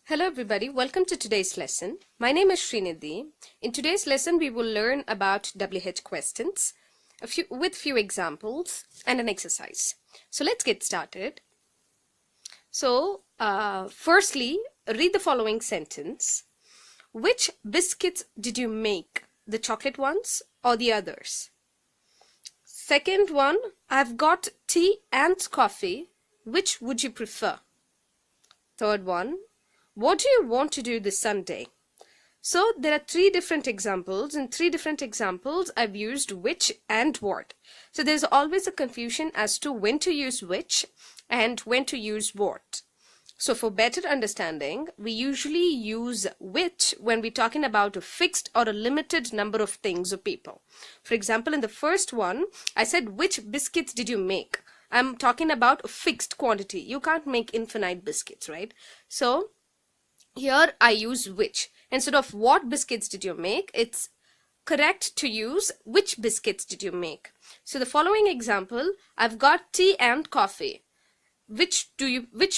Hello everybody, welcome to today's lesson. My name is Srinidhi. In today's lesson we will learn about WH questions with few examples and an exercise. So let's get started. So firstly, read the following sentence. Which biscuits did you make? The chocolate ones or the others? Second one, I've got tea and coffee. Which would you prefer? Third one, what do you want to do this Sunday? So there are three different examples. In three different examples, I've used which and what. So there's always a confusion as to when to use which and when to use what. So for better understanding, we usually use which when we're talking about a fixed or a limited number of things or people. For example, in the first one, I said, which biscuits did you make? I'm talking about a fixed quantity. You can't make infinite biscuits, right? So here I use which. Instead of what biscuits did you make, it's correct to use which biscuits did you make. So the following example, I've got tea and coffee. Which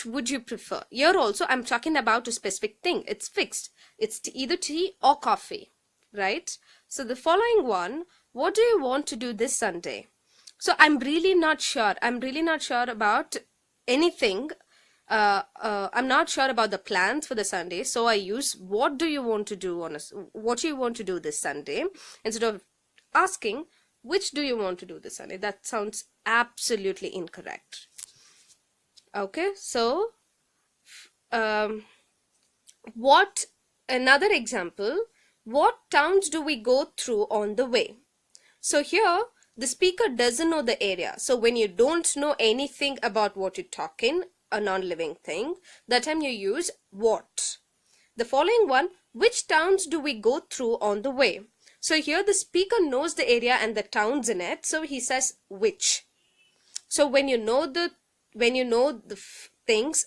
would you prefer? Here also I'm talking about a specific thing. It's fixed. It's either tea or coffee, right? So the following one, what do you want to do this Sunday? So I'm really not sure. I'm really not sure about anything. I'm not sure about the plans for the Sunday, so I use what do you want to do what do you want to do this Sunday instead of asking which do you want to do this Sunday. That sounds absolutely incorrect. Okay, so what another example, what towns do we go through on the way? So here the speaker doesn't know the area. So when you don't know anything about what you're talking, a non-living thing, that time you use what. The following one, which towns do we go through on the way? So here the speaker knows the area and the towns in it, so he says which. So when you know the things,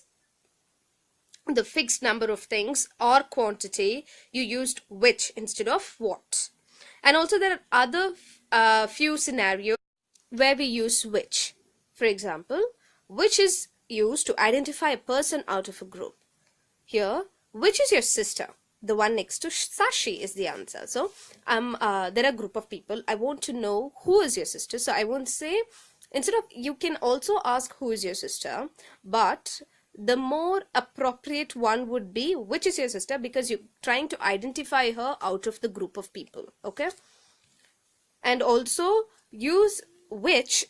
the fixed number of things or quantity, you used which instead of what. And also there are other few scenarios where we use which. For example, which is used to identify a person out of a group. Here, which is your sister? The one next to Sashi is the answer. So there are a group of people. I want to know who is your sister. So I won't say, instead of, you can also ask who is your sister, but the more appropriate one would be which is your sister, because you're trying to identify her out of the group of people. Okay, and also use which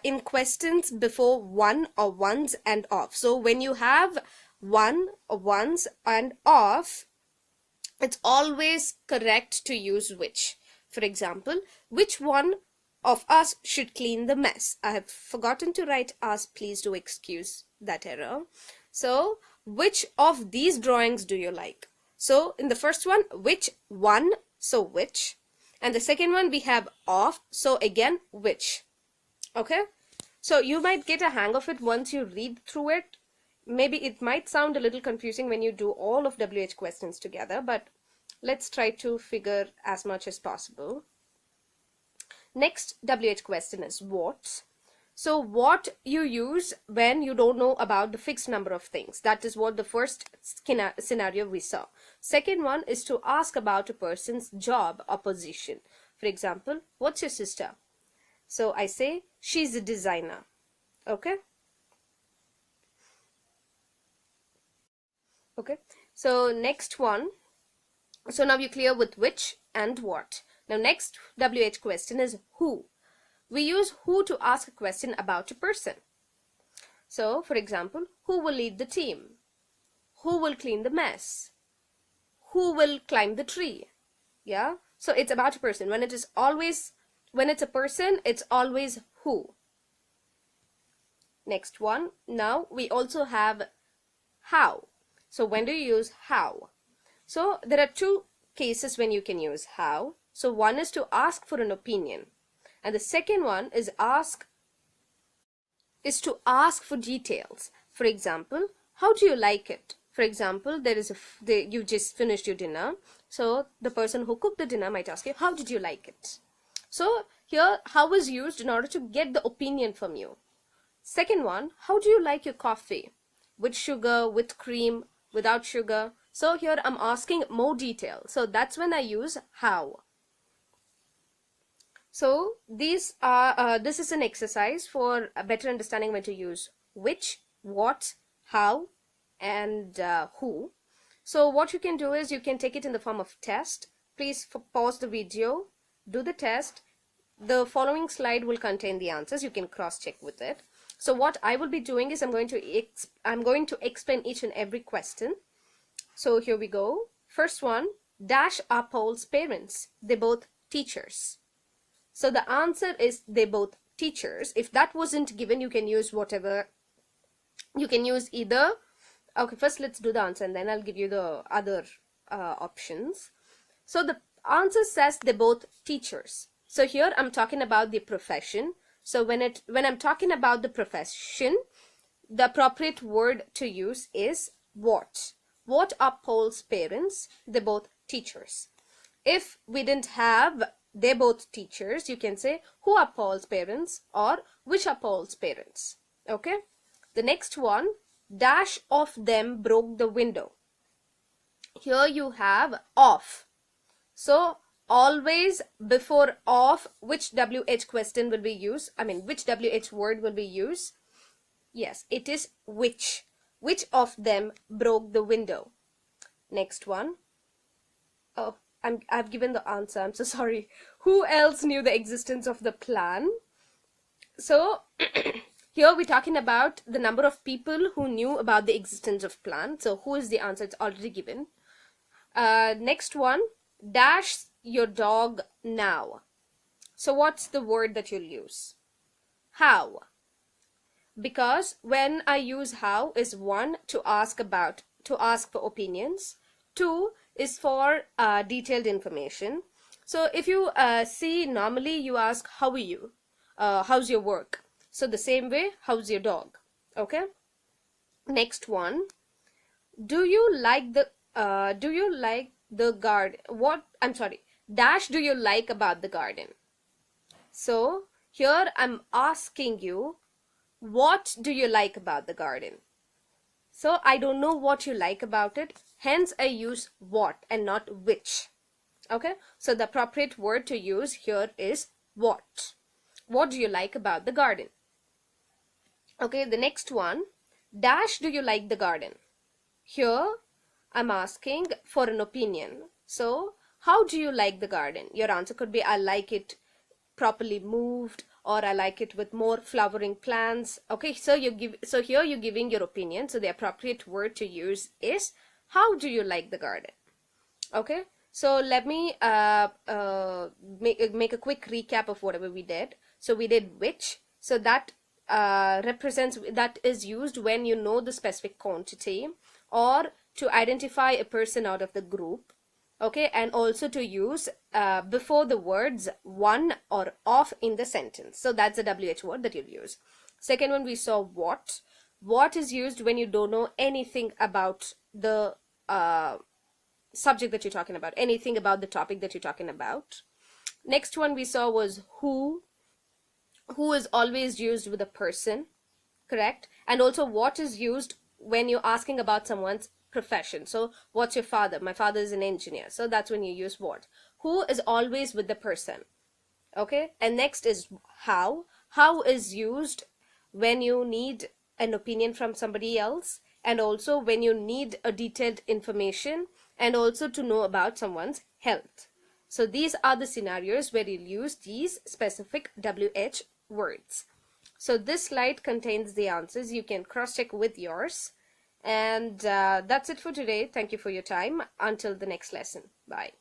in questions before one or ones and of. So when you have one or ones and of, it's always correct to use which. For example, which one of us should clean the mess? I have forgotten to write us, please do excuse that error. So which of these drawings do you like? So in the first one, which one, so which, and the second one we have of, so again which. Okay, so you might get a hang of it once you read through it. Maybe it might sound a little confusing when you do all of WH questions together, but let's try to figure as much as possible. Next WH question is what. So what you use when you don't know about the fixed number of things. That is what the first scenario we saw. Second one is to ask about a person's job or position. For example, what's your sister? So I say she's a designer. Okay. Okay. So next one. So now you're clear with which and what. Now next WH question is who. We use who to ask a question about a person. So for example, who will lead the team? Who will clean the mess? Who will climb the tree? Yeah. So it's about a person. When it's a person, it's always who. Next one. Now we also have how. So when do you use how? So there are two cases when you can use how. So one is to ask for an opinion, and the second one is to ask for details. For example, how do you like it? For example, you just finished your dinner, so the person who cooked the dinner might ask you, how did you like it? So here how is used in order to get the opinion from you. Second one, how do you like your coffee? With sugar, with cream, without sugar. So here I'm asking more detail. So that's when I use how. So these are this is an exercise for a better understanding when to use which, what, how, and who. So what you can do is you can take it in the form of test. Please pause the video, do the test. The following slide will contain the answers. You can cross check with it. So what I will be doing is I'm going to explain each and every question. So here we go. First one, dash are Paul's parents. They both teachers. So the answer is they both teachers. If that wasn't given, you can use whatever. You can use either. Okay, first let's do the answer and then I'll give you the other options. So the answer says they both teachers. So here I'm talking about the profession. So when I'm talking about the profession, the appropriate word to use is what. What are Paul's parents? They're both teachers. If we didn't have they're both teachers, you can say who are Paul's parents or which are Paul's parents. Okay. The next one, dash of them broke the window. Here you have of. So always before of, which WH question will be used? I mean, which WH word will be used? Yes, it is which. Which of them broke the window? Next one. Oh, I've given the answer. I'm so sorry. Who else knew the existence of the plan? So here we're talking about the number of people who knew about the existence of plan. So who is the answer? It's already given. Next one, dash your dog now. So what's the word that you'll use? How. Because when I use how is one, to ask for opinions. Two is for detailed information. So if you see, normally you ask, how are you? How's your work? So the same way, how's your dog? Okay. Next one, do you like the garden? What, I'm sorry, dash do you like about the garden? So here I'm asking you, what do you like about the garden? So I don't know what you like about it, hence I use what and not which. Okay, so the appropriate word to use here is what. What do you like about the garden? Okay, the next one, dash do you like the garden? Here I'm asking for an opinion. So how do you like the garden? Your answer could be I like it properly moved, or I like it with more flowering plants. Okay, so here you're giving your opinion. So the appropriate word to use is how do you like the garden? Okay, so let me make a quick recap of whatever we did. So we did which. So that that is used when you know the specific quantity, or to identify a person out of the group. Okay, and also to use before the words one or of in the sentence. So that's the WH word that you'll use. Second one, we saw what. What is used when you don't know anything about the subject that you're talking about, anything about the topic that you're talking about. Next one we saw was who. Who is always used with a person, correct? And also what is used when you're asking about someone's profession. So what's your father? My father is an engineer. So that's when you use what. Who is always with the person. Okay, and next is how. How is used when you need an opinion from somebody else, and also when you need a detailed information, and also to know about someone's health. So these are the scenarios where you'll use these specific WH words. So this slide contains the answers. You can cross-check with yours. And that's it for today. Thank you for your time. Until the next lesson. Bye.